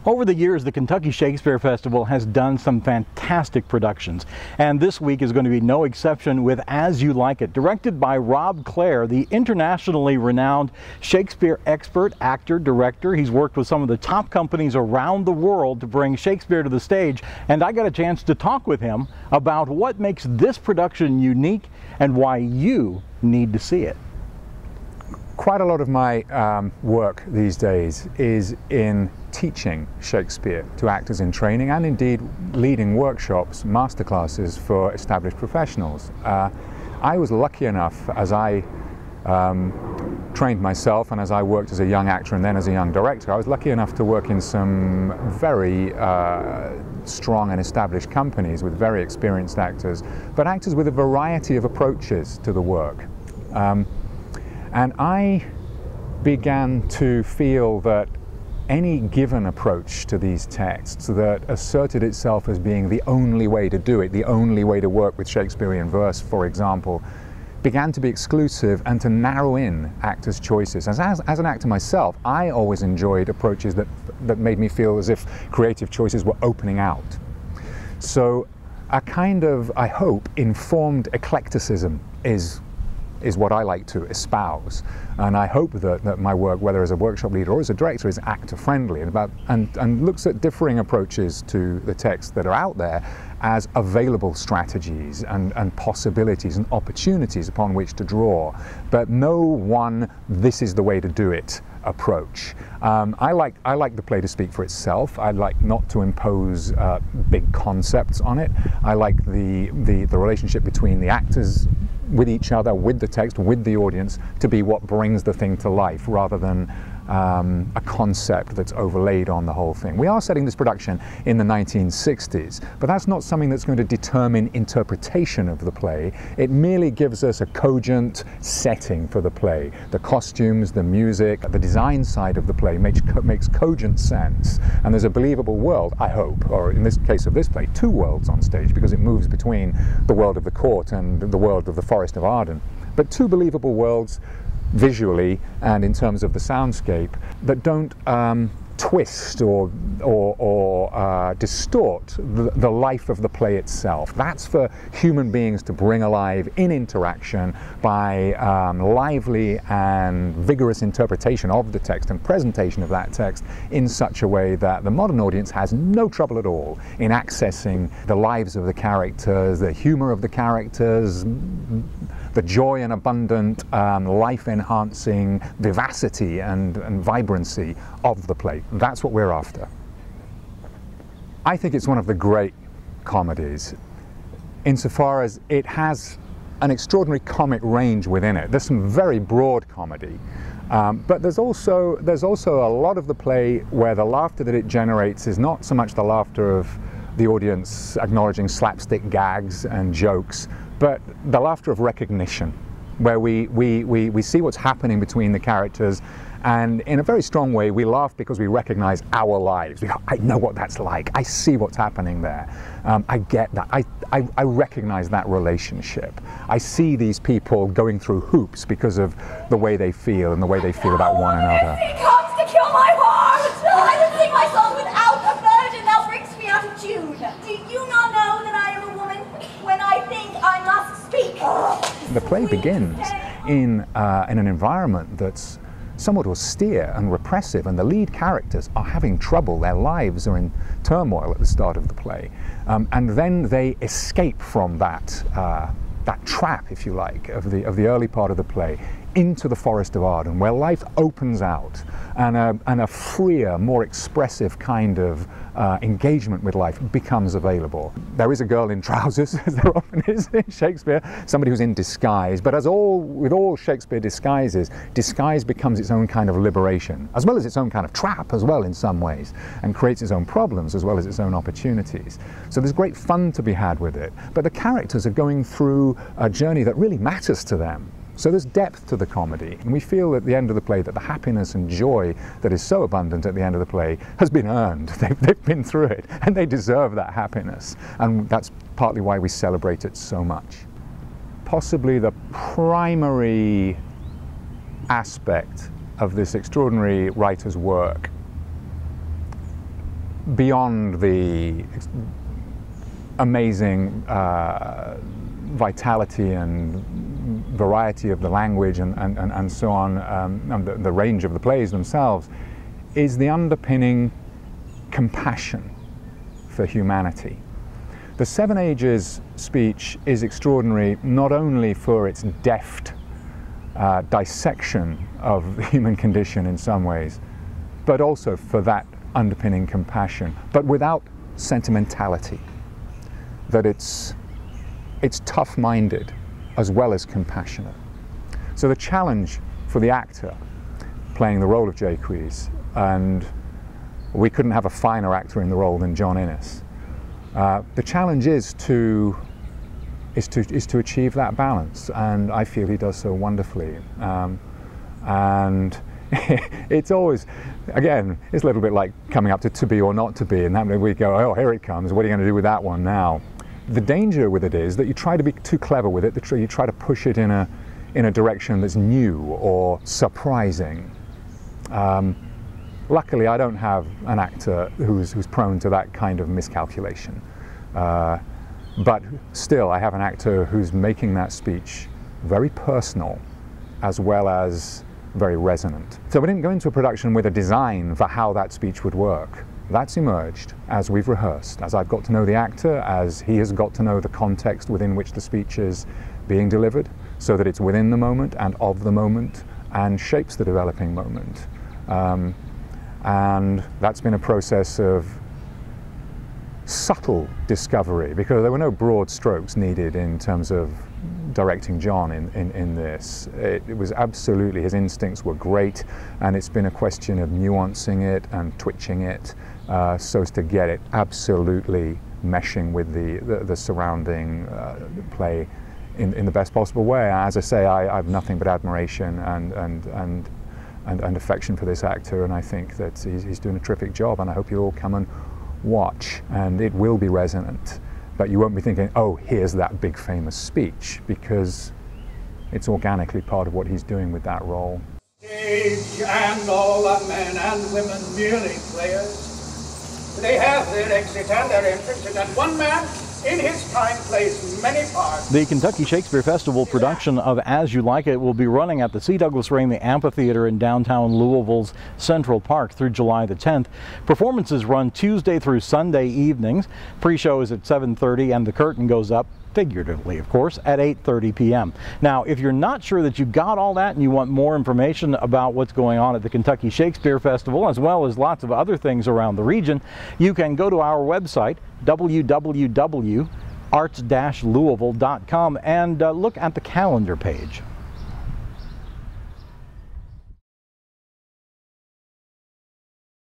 Over the years, the Kentucky Shakespeare Festival has done some fantastic productions, and this week is going to be no exception with As You Like It. Directed by Rob Clare, the internationally renowned Shakespeare expert, actor, director. He's worked with some of the top companies around the world to bring Shakespeare to the stage, and I got a chance to talk with him about what makes this production unique and why you need to see it. Quite a lot of my work these days is in teaching Shakespeare to actors in training and indeed leading workshops, masterclasses for established professionals. I was lucky enough, as I trained myself and as I worked as a young actor and then as a young director, I was lucky enough to work in some very strong and established companies with very experienced actors, but actors with a variety of approaches to the work. And I began to feel that any given approach to these texts that asserted itself as being the only way to do it, the only way to work with Shakespearean verse, for example, began to be exclusive and to narrow in actors' choices. As an actor myself, I always enjoyed approaches that made me feel as if creative choices were opening out. So a kind of, I hope, informed eclecticism is what I like to espouse, and I hope that my work, whether as a workshop leader or as a director, is actor friendly and looks at differing approaches to the text that are out there as available strategies and possibilities and opportunities upon which to draw, but no one "this is the way to do it" approach. I like the play to speak for itself. I like not to impose big concepts on it. I like the relationship between the actors with each other, with the text, with the audience, to be what brings the thing to life rather than a concept that's overlaid on the whole thing. We are setting this production in the 1960s, but that's not something that's going to determine interpretation of the play. It merely gives us a cogent setting for the play. The costumes, the music, the design side of the play makes cogent sense, and there's a believable world, I hope, or in this case of this play, two worlds on stage, because it moves between the world of the court and the world of the Forest of Arden. But two believable worlds visually and in terms of the soundscape that don't twist or distort the life of the play itself. That's for human beings to bring alive in interaction by lively and vigorous interpretation of the text and presentation of that text in such a way that the modern audience has no trouble at all in accessing the lives of the characters, the humor of the characters, the joy and abundant, life-enhancing vivacity and vibrancy of the play. That's what we're after. I think it's one of the great comedies, insofar as it has an extraordinary comic range within it. There's some very broad comedy, but there's also a lot of the play where the laughter that it generates is not so much the laughter of the audience acknowledging slapstick gags and jokes, but the laughter of recognition, where we see what's happening between the characters, and in a very strong way we laugh because we recognize our lives. We go, I know what that's like, I see what's happening there, I get that, I recognize that relationship. I see these people going through hoops because of the way they feel and the way they feel about one another. He comes to kill my heart! I would sing my song without a virgin, thou bringst me out of tune. Do you not know that I am a woman? When I think, I must speak. The play begins in an environment that's somewhat austere and repressive, and the lead characters are having trouble. Their lives are in turmoil at the start of the play, and then they escape from that trap, if you like, of the early part of the play into the Forest of Arden, where life opens out and a freer, more expressive kind of engagement with life becomes available. There is a girl in trousers, as there often is in Shakespeare, somebody who's in disguise, but with all Shakespeare disguises, disguise becomes its own kind of liberation, as well as its own kind of trap as well in some ways, and creates its own problems as well as its own opportunities. So there's great fun to be had with it, but the characters are going through a journey that really matters to them. So there's depth to the comedy, and we feel at the end of the play that the happiness and joy that is so abundant at the end of the play has been earned. They've been through it, and they deserve that happiness, and that's partly why we celebrate it so much. Possibly the primary aspect of this extraordinary writer's work, beyond the amazing vitality and variety of the language and so on, and the range of the plays themselves, is the underpinning compassion for humanity. The Seven Ages speech is extraordinary not only for its deft dissection of the human condition in some ways, but also for that underpinning compassion, but without sentimentality, that it's tough-minded as well as compassionate. So the challenge for the actor playing the role of Jaques, and we couldn't have a finer actor in the role than John Innes, the challenge is to achieve that balance, and I feel he does so wonderfully. And it's always, again, it's a little bit like coming up to be or not to be, and then we go, oh, here it comes, what are you going to do with that one now? The danger with it is that you try to be too clever with it, you try to push it in a direction that's new or surprising. Luckily, I don't have an actor who's prone to that kind of miscalculation. But still, I have an actor who's making that speech very personal as well as very resonant. So we didn't go into a production with a design for how that speech would work. That's emerged as we've rehearsed, as I've got to know the actor, as he has got to know the context within which the speech is being delivered, so that it's within the moment and of the moment and shapes the developing moment. And that's been a process of subtle discovery, because there were no broad strokes needed in terms of directing John in this. It was absolutely, his instincts were great, and it's been a question of nuancing it and twitching it so as to get it absolutely meshing with the surrounding play in the best possible way. As I say, I have nothing but admiration and affection for this actor, and I think that he's doing a terrific job, and I hope you'll all come and watch, and it will be resonant. But you won't be thinking, oh, here's that big famous speech, because it's organically part of what he's doing with that role. Stage and all the men and women merely players. They have their exit and their entrance, and that one man in his time plays many parts. The Kentucky Shakespeare Festival production of As You Like It will be running at the C. Douglas Ramey Amphitheatre in downtown Louisville's Central Park through July the 10th. Performances run Tuesday through Sunday evenings. Pre-show is at 7:30 and the curtain goes up, figuratively of course, at 8:30 p.m. Now, if you're not sure that you got all that and you want more information about what's going on at the Kentucky Shakespeare Festival, as well as lots of other things around the region, you can go to our website, www.arts-louisville.com, and look at the calendar page.